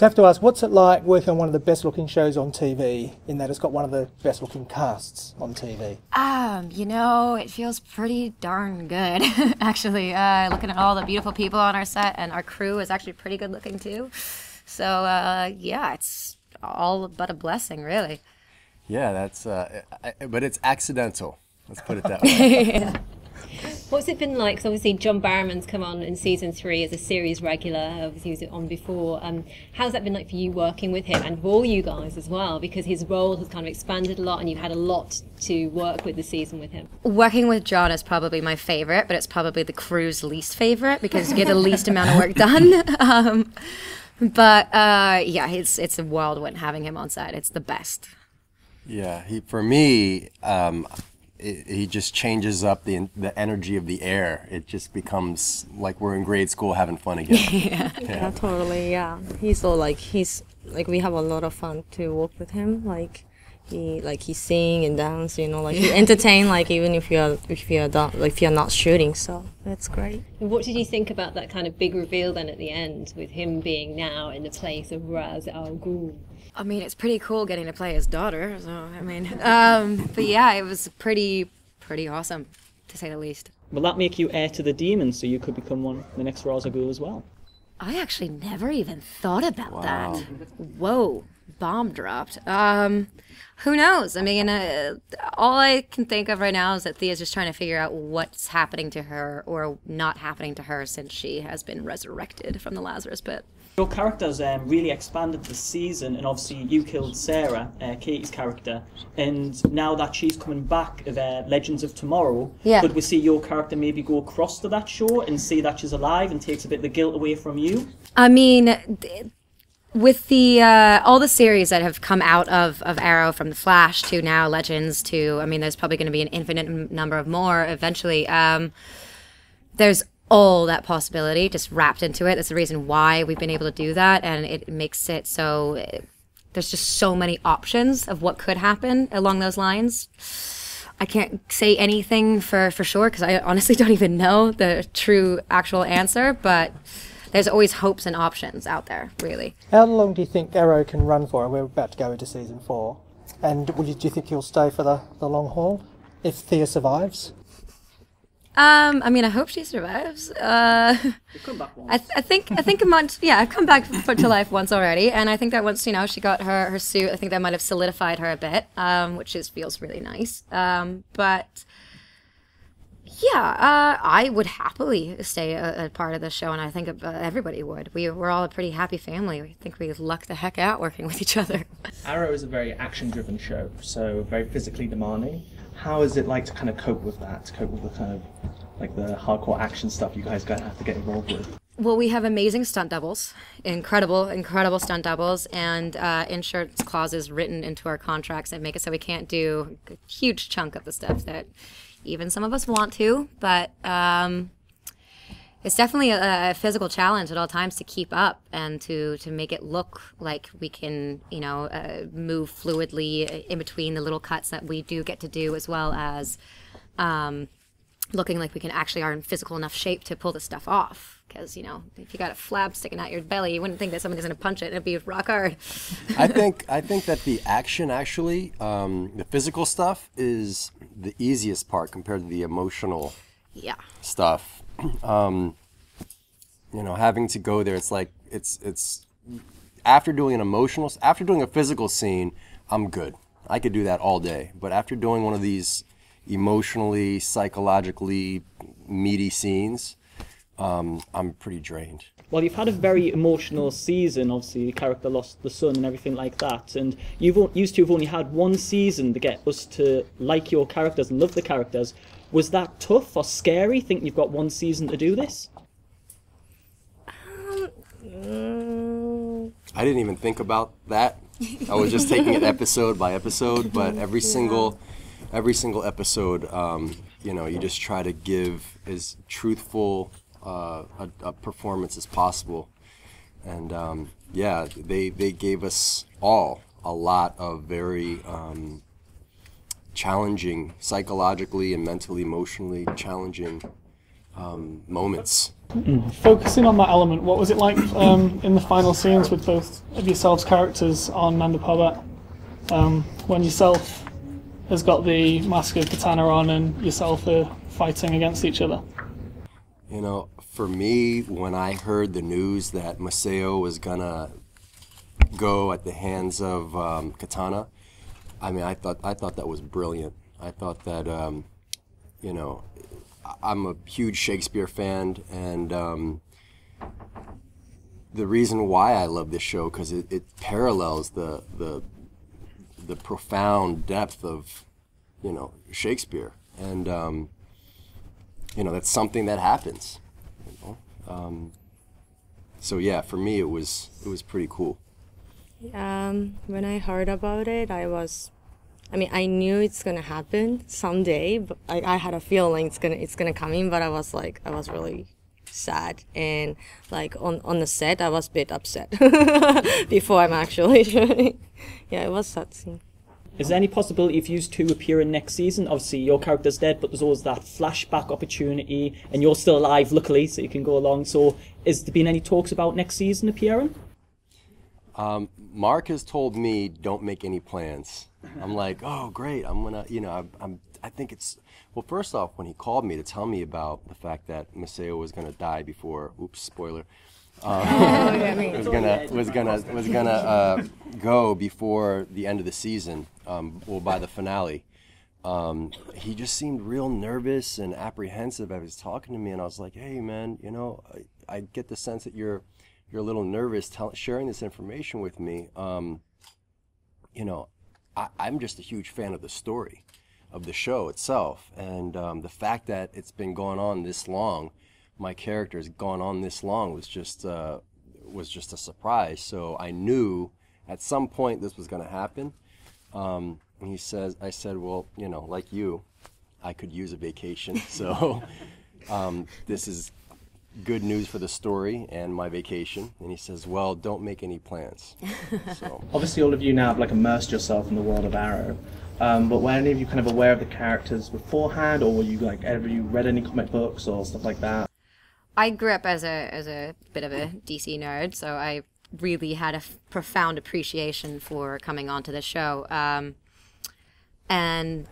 So I have to ask, what's it like working on one of the best looking shows on TV in that it's got one of the best looking casts on TV? You know, it feels pretty darn good, actually. Looking at all the beautiful people on our set, and our crew is actually pretty good looking too. So, yeah, it's all but a blessing, really. Yeah, that's, but it's accidental. Let's put it that way. Yeah. What's it been like? 'Cause obviously John Barrowman's come on in season 3 as a series regular. Obviously he was on before. How's that been like for you working with him and for all you guys as well? Because his role has kind of expanded a lot and you've had a lot to work with this season with him. Working with John is probably my favorite, but it's probably the crew's least favorite because you get the least amount of work done. Yeah, it's a whirlwind having him on set. It's the best. Yeah, for me, he just changes up the energy of the air. It just becomes like we're in grade school having fun again. Yeah, totally. Yeah, he's we have a lot of fun to work with him. He sing and dance. You know, he entertain. Even if you're not shooting, so that's great. And what did you think about that kind of big reveal then at the end with him being now in the place of Ra's al Ghul? I mean, it's pretty cool getting to play his daughter, so, I mean, but yeah, it was pretty awesome, to say the least. Will that make you heir to the demon, so you could become the next Ra's al Ghul as well? I actually never even thought about that. Whoa, bomb dropped. Who knows? I mean, all I can think of right now is that Thea's just trying to figure out what's happening to her or not happening to her since she has been resurrected from the Lazarus pit. Your character's really expanded this season, and obviously you killed Sarah, Katie's character, and now that she's coming back of Legends of Tomorrow, could we see your character maybe go across to that show and see that she's alive and takes a bit of the guilt away from you? I mean, with the all the series that have come out of Arrow, from The Flash to now Legends to, I mean, there's probably going to be an infinite number of more eventually. There's all that possibility just wrapped into it. That's the reason why we've been able to do that, and it makes it so there's just so many options of what could happen along those lines. I can't say anything for sure because I honestly don't even know the true actual answer, but there's always hopes and options out there, really. How long do you think Arrow can run for? We're about to go into season 4. And do you think he'll stay for the long haul if Thea survives? I mean, I hope she survives. I think a month. Yeah, I've come back to life once already, and I think that once she got her suit, I think that might have solidified her a bit, which feels really nice. But yeah, I would happily stay a part of the show, and I think everybody would. We're all a pretty happy family. We think we luck the heck out working with each other. Arrow is a very action-driven show, so very physically demanding. How is it like to kind of cope with that, to cope with the kind of like the hardcore action stuff you guys have to get involved with? Well, we have amazing stunt doubles, incredible stunt doubles, and insurance clauses written into our contracts that make it so we can't do a huge chunk of the stuff that even some of us want to, but it's definitely a physical challenge at all times to keep up and to make it look like we can, move fluidly in between the little cuts that we do get to do, as well as looking like we are in physical enough shape to pull this stuff off. Because, if you got a flab sticking out your belly, you wouldn't think that somebody's going to punch it and it'd be rock hard. I think that the action actually, the physical stuff is the easiest part compared to the emotional stuff. Having to go there, it's like it's after doing a physical scene, I'm good. I could do that all day. But after doing one of these emotionally, psychologically meaty scenes, I'm pretty drained. Well, you've had a very emotional season. Obviously, the character lost the son and everything like that. And you two have only had one season to get us to like your characters and love the characters. Was that tough or scary, thinking you've got one season to do this? I didn't even think about that. I was just taking it episode by episode, but every single episode, you just try to give as truthful a performance as possible. And they gave us all a lot of very challenging, psychologically and mentally, emotionally challenging moments. Focusing on that element, what was it like in the final scenes with both of yourselves' characters on Nanda Parbat, when yourself has got the mask of Katana on and yourself are fighting against each other? You know, for me, when I heard the news that Masao was gonna go at the hands of Katana, I mean, I thought that was brilliant. I thought that, you know, I'm a huge Shakespeare fan, and the reason why I love this show, because it parallels the profound depth of, you know, Shakespeare, and you know, that's something that happens. You know? So yeah, for me it was pretty cool. When I heard about it, I mean, I knew it's gonna happen someday, but I had a feeling it's gonna come in. But I was really sad, and like on the set, I was a bit upset before I'm actually showing. Yeah, it was sad scene. Is there any possibility of you two appearing next season? Obviously, your character's dead, but there's always that flashback opportunity, and you're still alive, luckily, so you can go along. So, has there been any talks about next season appearing? Mark has told me don't make any plans. I'm like, oh great, I'm gonna, you know, I think it's, well, first off, when he called me to tell me about the fact that Masao was gonna die before, oops, spoiler, was gonna go before the end of the season, well, by the finale. He just seemed real nervous and apprehensive. I was talking to me, and I was like, hey man, you know, I get the sense that you're a little nervous sharing this information with me. You know, I'm just a huge fan of the story, of the show itself, and the fact that it's been going on this long, my character has gone on this long, was just a surprise. So I knew at some point this was going to happen. And I said, well, you know, like you, I could use a vacation. So this is good news for the story and my vacation. And he says, well, don't make any plans. So obviously all of you now have like immersed yourself in the world of Arrow, but were any of you kind of aware of the characters beforehand, or were you like, ever you read any comic books or stuff like that? I grew up as a bit of a DC nerd, so I really had a profound appreciation for coming onto the show, and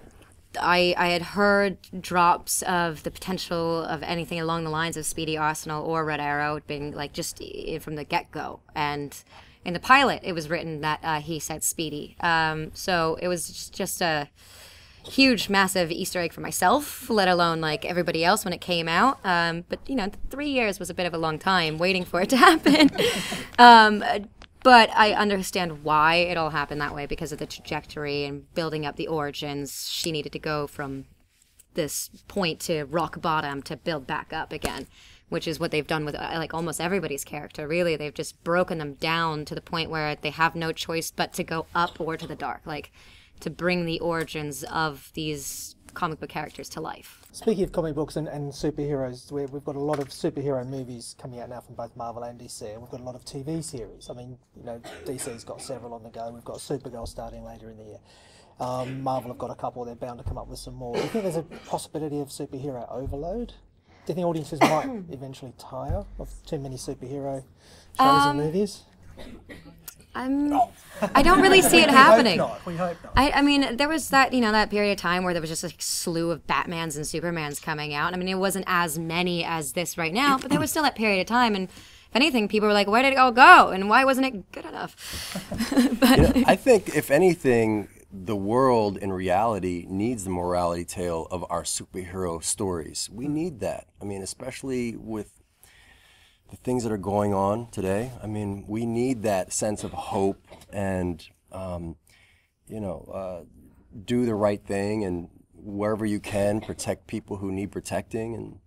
I had heard drops of the potential of anything along the lines of Speedy Arsenal or Red Arrow being like just from the get-go. And in the pilot, it was written that he said Speedy. So it was just a huge, massive Easter egg for myself, let alone like everybody else when it came out. But, you know, 3 years was a bit of a long time waiting for it to happen. But I understand why it all happened that way, because of the trajectory and building up the origins. She needed to go from this point to rock bottom to build back up again, which is what they've done with like almost everybody's character, really. They've just broken them down to the point where they have no choice but to go up or to the dark, like to bring the origins of these comic book characters to life. Speaking of comic books and superheroes, we've got a lot of superhero movies coming out now from both Marvel and DC, and we've got a lot of TV series. I mean, you know, DC's got several on the go. We've got Supergirl starting later in the year. Marvel have got a couple. They're bound to come up with some more. Do you think there's a possibility of superhero overload? Do you think audiences might eventually tire of too many superhero shows and movies? I don't really see it happening. We hope not. I mean, there was that, you know, that period of time where there was just a slew of Batmans and Supermans coming out. I mean, it wasn't as many as this right now, but there was still that period of time. And if anything, people were like, where did it all go? And why wasn't it good enough? But you know, I think, if anything, the world in reality needs the morality tale of our superhero stories. We need that. I mean, especially with the things that are going on today. I mean, we need that sense of hope and, you know, do the right thing, and wherever you can, protect people who need protecting. And,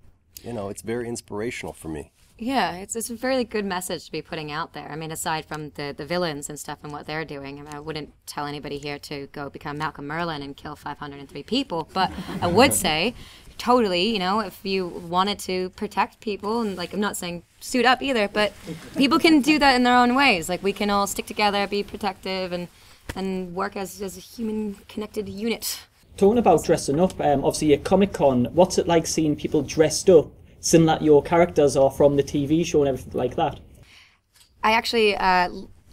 you know, it's very inspirational for me. yeah, it's a very good message to be putting out there. I mean, aside from the villains and stuff and what they're doing, I mean, I wouldn't tell anybody here to go become Malcolm Merlyn and kill 503 people, but I would say, totally, you know, if you wanted to protect people, and like, I'm not saying suit up either, but people can do that in their own ways. Like, we can all stick together, be protective, and work as a human connected unit. Talking about dressing up, obviously at Comic-Con, what's it like seeing people dressed up seeing that your characters are from the TV show and everything like that? I actually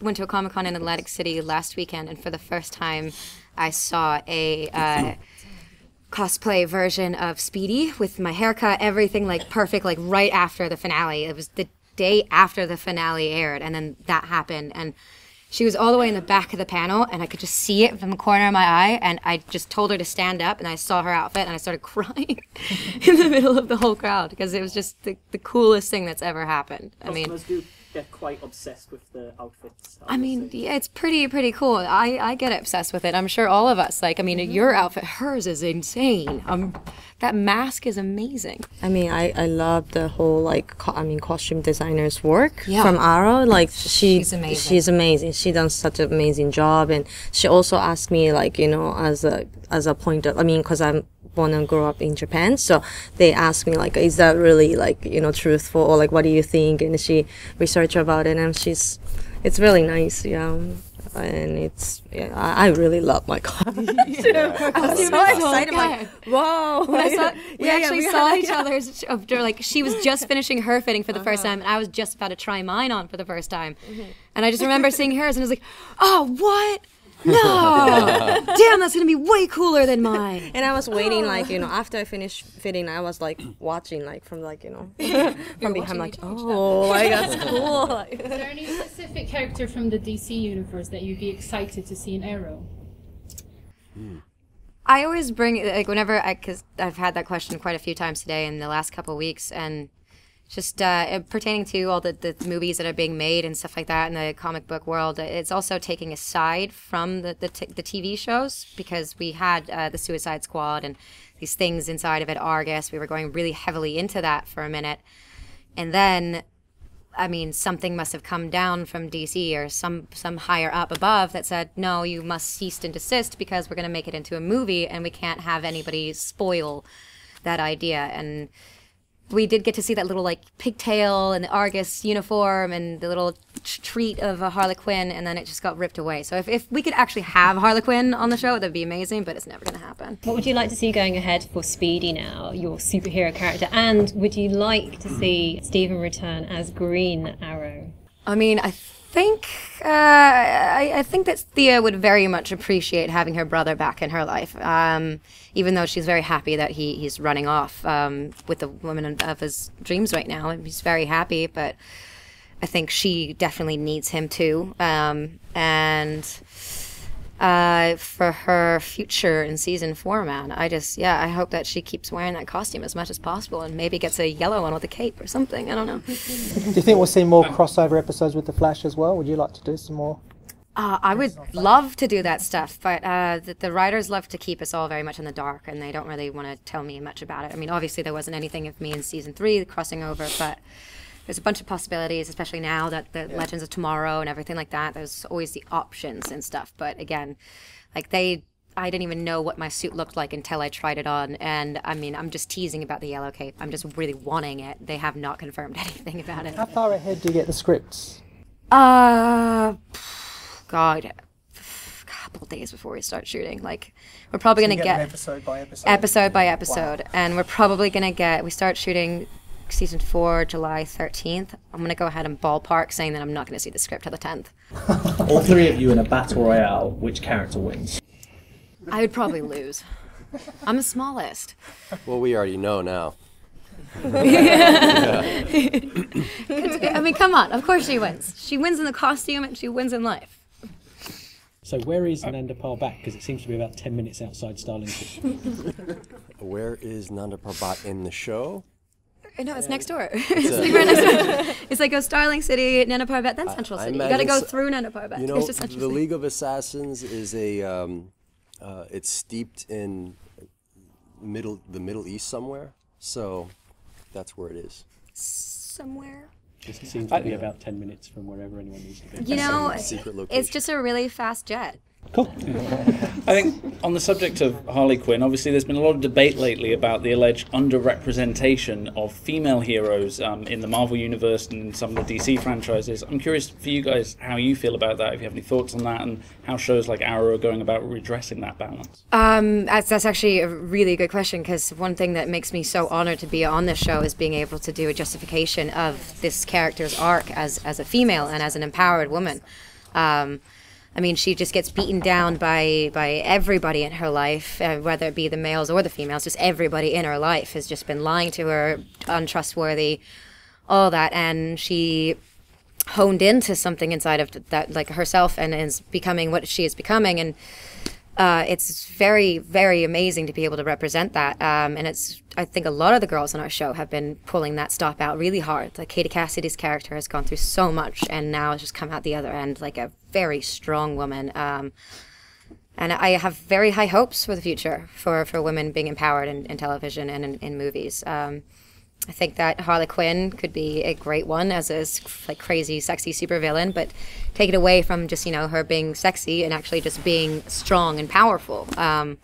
went to a Comic-Con in Atlantic City last weekend, and for the first time I saw a cosplay version of Speedy with my haircut, everything like perfect, like right after the finale. It was the day after the finale aired, and then that happened, and she was all the way in the back of the panel, and I could just see it from the corner of my eye, and I just told her to stand up, and I saw her outfit, and I started crying in the middle of the whole crowd, because it was just the coolest thing that's ever happened. I mean, customers do get quite obsessed with the outfits. I mean, yeah, it's pretty cool. I get obsessed with it. I'm sure all of us. Like, I mean, your outfit, hers is insane. That mask is amazing. I mean, I love the whole like costume designer's work from Arrow. Like she's amazing. She's amazing. She done such an amazing job, and she also asked me like, you know, as a point of, I mean, because I'm born and grew up in Japan, so they asked me like, is that really like, you know, truthful, or like what do you think? And she researched about it, and it's really nice, yeah. And it's, yeah, I really love my costume. I was so excited, like, whoa! When we actually saw each other's, like, she was just finishing her fitting for the first time, and I was just about to try mine on for the first time, and I just remember seeing hers, and I was like, oh, what? No! Damn, that's gonna be way cooler than mine. And I was waiting, like, you know, after I finished fitting, I was like watching, like, from like, you know, from behind, like, oh, like that's cool. Is there any specific character from the DC universe that you'd be excited to see in Arrow? I always bring, like, because I've had that question quite a few times today in the last couple of weeks, and just pertaining to all the movies that are being made and stuff like that in the comic book world, it's also taking a side from the TV shows, because we had the Suicide Squad and these things inside of it, Argus. We were going really heavily into that for a minute. And then, I mean, something must have come down from DC or some higher up above that said, no, you must cease and desist because we're going to make it into a movie and we can't have anybody spoil that idea. And we did get to see that little, like, pigtail and the Argus uniform and the little treat of a Harley Quinn, and then it just got ripped away. So if we could actually have Harley Quinn on the show, that'd be amazing, but it's never going to happen. What would you like to see going ahead for Speedy now, your superhero character? And would you like to see Stephen return as Green Arrow? I mean, I think that Thea would very much appreciate having her brother back in her life, even though she's very happy that he's running off with the woman of his dreams right now. He's very happy, but I think she definitely needs him too. And for her future in season 4, man, I hope that she keeps wearing that costume as much as possible and maybe gets a yellow one with a cape or something. I don't know. Do you think we'll see more crossover episodes with The Flash as well? Would you like to do some more? I would love to do that stuff, but the writers love to keep us all very much in the dark, and they don't really want to tell me much about it. I mean, obviously there wasn't anything of me in season 3 crossing over, but there's a bunch of possibilities, especially now that the Legends of Tomorrow and everything like that. There's always the options and stuff, but again, like I didn't even know what my suit looked like until I tried it on, and I mean, I'm just teasing about the yellow cape. I'm just really wanting it. They have not confirmed anything about it. How far ahead do you get the scripts? God, a couple days before we start shooting. Like, we're probably going to get episode by episode. Episode by episode. Wow. And we're probably going to we start shooting season 4, July 13th. I'm going to go ahead and ballpark saying that I'm not going to see the script till the 10th. All 3 of you in a battle royale, which character wins? I would probably lose. I'm the smallest. Well, we already know now. I mean, come on. Of course she wins. She wins in the costume and she wins in life. So where is Nanda Parbat? Because it seems to be about 10 minutes outside Starling City. Where is Nanda Parbat in the show? No, it's next door. It's like right next door. It's like a Starling City, Nanda Parbat, then Central City. You got to go through Nanda Parbat. You know, the League of Assassins is it's steeped in the Middle East somewhere, so that's where it is. Somewhere. Just seems to be about 10 minutes from wherever anyone needs to be. You know, it's just a really fast jet. Cool. I think on the subject of Harley Quinn, obviously there's been a lot of debate lately about the alleged underrepresentation of female heroes in the Marvel Universe and in some of the DC franchises. I'm curious for you guys how you feel about that, if you have any thoughts on that, and how shows like Arrow are going about redressing that balance. That's actually a really good question, because one thing that makes me so honored to be on this show is being able to do a justification of this character's arc as a female and as an empowered woman. I mean, she just gets beaten down by everybody in her life, whether it be the males or the females. Just everybody in her life has just been lying to her, untrustworthy, all that. And she honed into something inside of that, like herself, and is becoming what she is becoming. And it's very, very amazing to be able to represent that. And I think a lot of the girls on our show have been pulling that stop out really hard. Like Katie Cassidy's character has gone through so much, and now has just come out the other end like a very strong woman. And I have very high hopes for the future for women being empowered in television and in movies. I think that Harley Quinn could be a great one as a like crazy, sexy supervillain, but take it away from just, you know, her being sexy and actually just being strong and powerful. I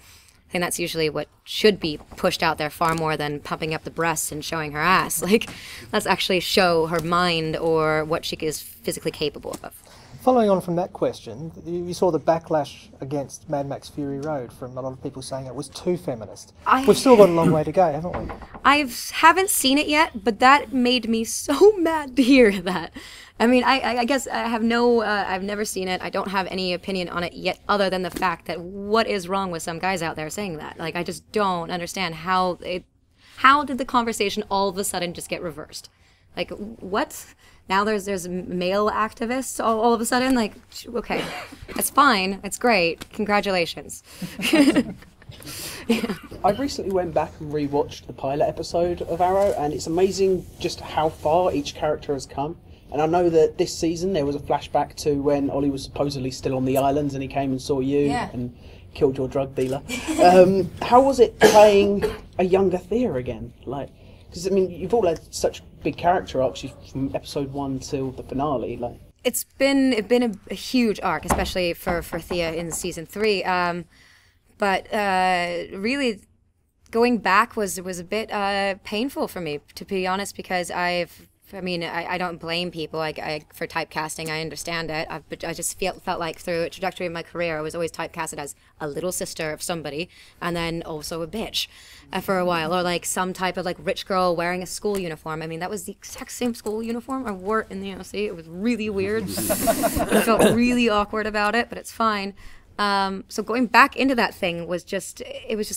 think that's usually what should be pushed out there far more than pumping up the breasts and showing her ass. Like, let's actually show her mind or what she is physically capable of. Following on from that question, you saw the backlash against Mad Max Fury Road from a lot of people saying it was too feminist. We've still got a long way to go, haven't we? I haven't seen it yet, but that made me so mad to hear that. I mean, I guess I have I've never seen it. I don't have any opinion on it yet, other than the fact that what is wrong with some guys out there saying that? Like, I just don't understand how did the conversation all of a sudden just get reversed? Like, what? Now there's male activists all of a sudden? Like, okay, it's fine, it's great, congratulations. Yeah. I recently went back and rewatched the pilot episode of Arrow, and it's amazing just how far each character has come. And I know that this season there was a flashback to when Ollie was supposedly still on the islands and he came and saw you and killed your drug dealer. How was it playing a younger Thea again? Like, because I mean, you've all had such big character arcs from episode 1 till the finale. Like, it's been a huge arc, especially for Thea in season 3. But really, going back was a bit painful for me, to be honest, because I don't blame people for typecasting. I understand it. But I just felt like through a trajectory of my career, I was always typecasted as a little sister of somebody, and then also a bitch for a while, or like some type of like rich girl wearing a school uniform. I mean, that was the exact same school uniform I wore in the OC. It was really weird. I felt really awkward about it, but it's fine. So going back into that thing was just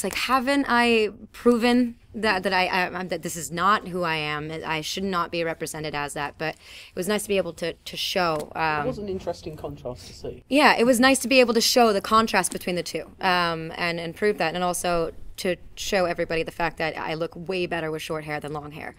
like, haven't I proven that that this is not who I am? I should not be represented as that. But it was nice to be able to show. It was an interesting contrast to see. Yeah, it was nice to be able to show the contrast between the two, and prove that, and also to show everybody the fact that I look way better with short hair than long hair.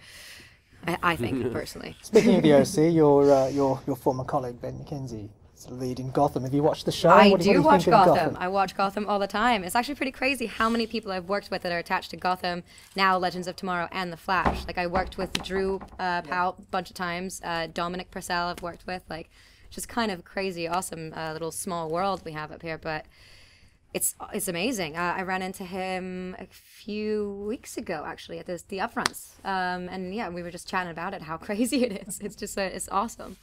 I think personally. Speaking of the OC, your former colleague Ben McKenzie, lead in Gotham. Have you watched the show? I do watch Gotham. I watch Gotham all the time. It's actually pretty crazy how many people I've worked with that are attached to Gotham, now Legends of Tomorrow and The Flash. Like, I worked with Drew Powell a bunch of times. Dominic Purcell I've worked with. Like, just kind of crazy, awesome little small world we have up here. But it's amazing. I ran into him a few weeks ago, actually, at the Upfronts. And yeah, we were just chatting about it, how crazy it is. It's just, it's awesome.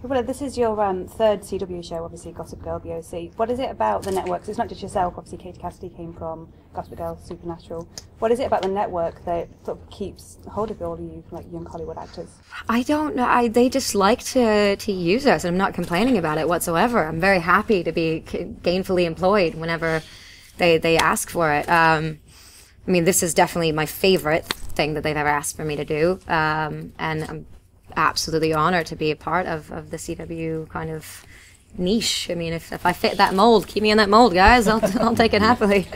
Well, this is your third CW show, obviously, Gossip Girl, BOC. What is it about the network? So it's not just yourself, obviously, Katie Cassidy came from Gossip Girl, Supernatural. What is it about the network that sort of keeps hold of all you, like, young Hollywood actors? I don't know. They just like to use us, and I'm not complaining about it whatsoever. I'm very happy to be gainfully employed whenever they ask for it. I mean, this is definitely my favorite thing that they've ever asked for me to do, and I'm absolutely honored to be a part of the CW kind of niche. I mean, if I fit that mold, keep me in that mold, guys. I'll take it happily.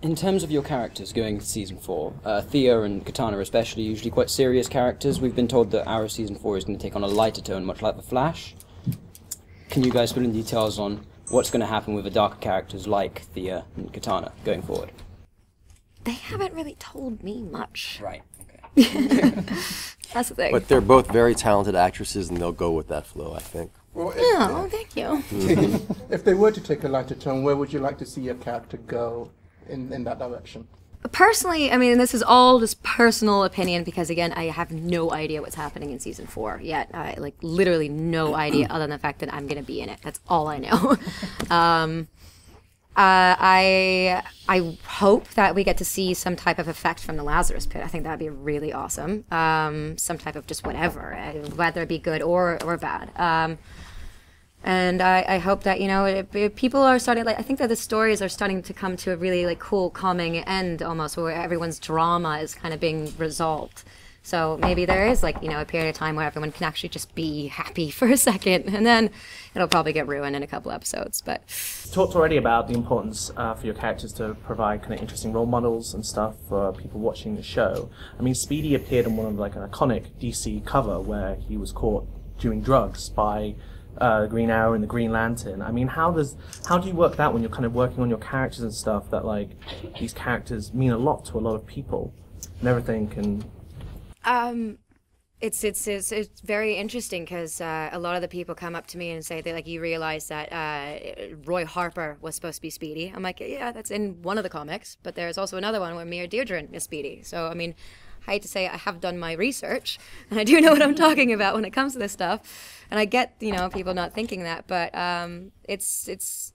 In terms of your characters going to season 4, Thea and Katana especially, usually quite serious characters. We've been told that our season 4 is going to take on a lighter tone, much like The Flash. Can you guys fill in details on what's going to happen with the darker characters like Thea and Katana going forward? They haven't really told me much. Right. That's the thing. But they're both very talented actresses, and they'll go with that flow, I think. Well, oh, thank you. If they were to take a lighter tone, where would you like to see your character go in that direction? Personally, I mean, this is all just personal opinion because, again, I have no idea what's happening in season 4 yet. Like, literally no idea other than the fact that I'm going to be in it. That's all I know. I hope that we get to see some type of effect from the Lazarus Pit. I think that'd be really awesome. Some type of just whatever, whether it be good or bad. And I hope that, you know, people are starting, like, I think that the stories are starting to come to a really, like, cool, calming end almost, where everyone's drama is kind of being resolved. So maybe there is, like, you know, a period of time where everyone can actually just be happy for a second, and then it'll probably get ruined in a couple episodes. But you talked already about the importance for your characters to provide kind of interesting role models and stuff for people watching the show. I mean, Speedy appeared in one of, like, an iconic DC cover where he was caught doing drugs by Green Arrow and the Green Lantern. I mean, how do you work that when you're kind of working on your characters and stuff, that, like, these characters mean a lot to a lot of people and everything can... It's very interesting because a lot of the people come up to me and say that, like, you realize that Roy Harper was supposed to be Speedy. I'm like, yeah, that's in one of the comics, but there's also another one where Mia Deirdre is Speedy. So, I mean, I hate to say I have done my research, and I do know what I'm talking about when it comes to this stuff. And I get, you know, people not thinking that, but it's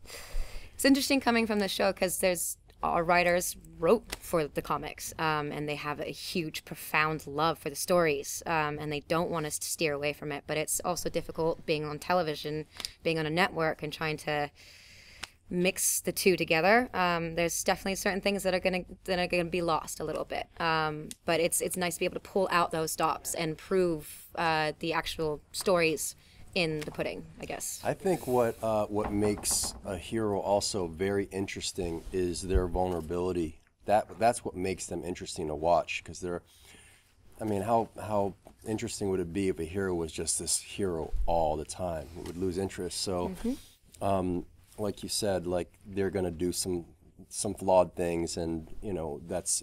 interesting coming from the show because our writers wrote for the comics, and they have a huge, profound love for the stories, and they don't want us to steer away from it. But it's also difficult being on television, being on a network, and trying to mix the two together. There's definitely certain things that are gonna be lost a little bit. But it's nice to be able to pull out those stops and prove the actual stories in the pudding, I guess. I think what makes a hero also very interesting is their vulnerability. That's what makes them interesting to watch, because I mean, how interesting would it be if a hero was just this hero all the time? It would lose interest. So, like you said, like, they're gonna do some flawed things, and, you know, that's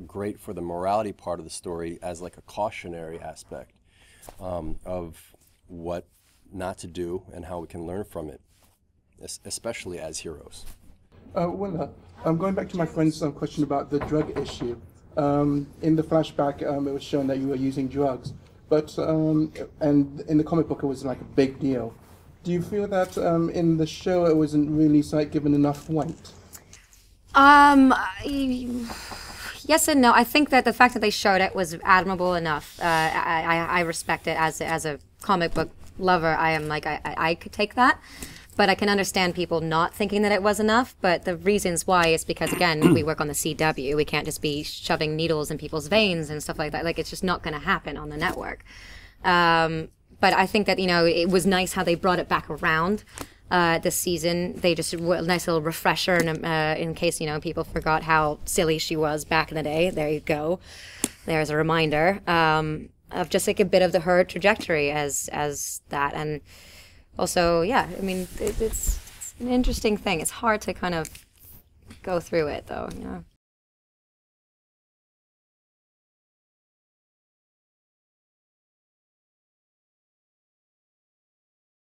great for the morality part of the story as, like, a cautionary aspect of what not to do and how we can learn from it, especially as heroes. Willa, going back to my friend's question about the drug issue. In the flashback, it was shown that you were using drugs, but and in the comic book it was like a big deal. Do you feel that in the show it wasn't really given enough weight? Yes and no. I think that the fact that they showed it was admirable enough. I respect it as a comic book lover. I am like, I could take that, but I can understand people not thinking that it was enough. But the reasons why is because, again, we work on the CW. We can't just be shoving needles in people's veins and stuff like that. Like, it's just not going to happen on the network. But I think that, you know, it was nice how they brought it back around this season. They just, a nice little refresher in case, you know, people forgot how silly she was back in the day. There you go. There's a reminder. Of just, like, a bit of her trajectory as that. And also, yeah, I mean, it's an interesting thing. It's hard to kind of go through it, though, you know.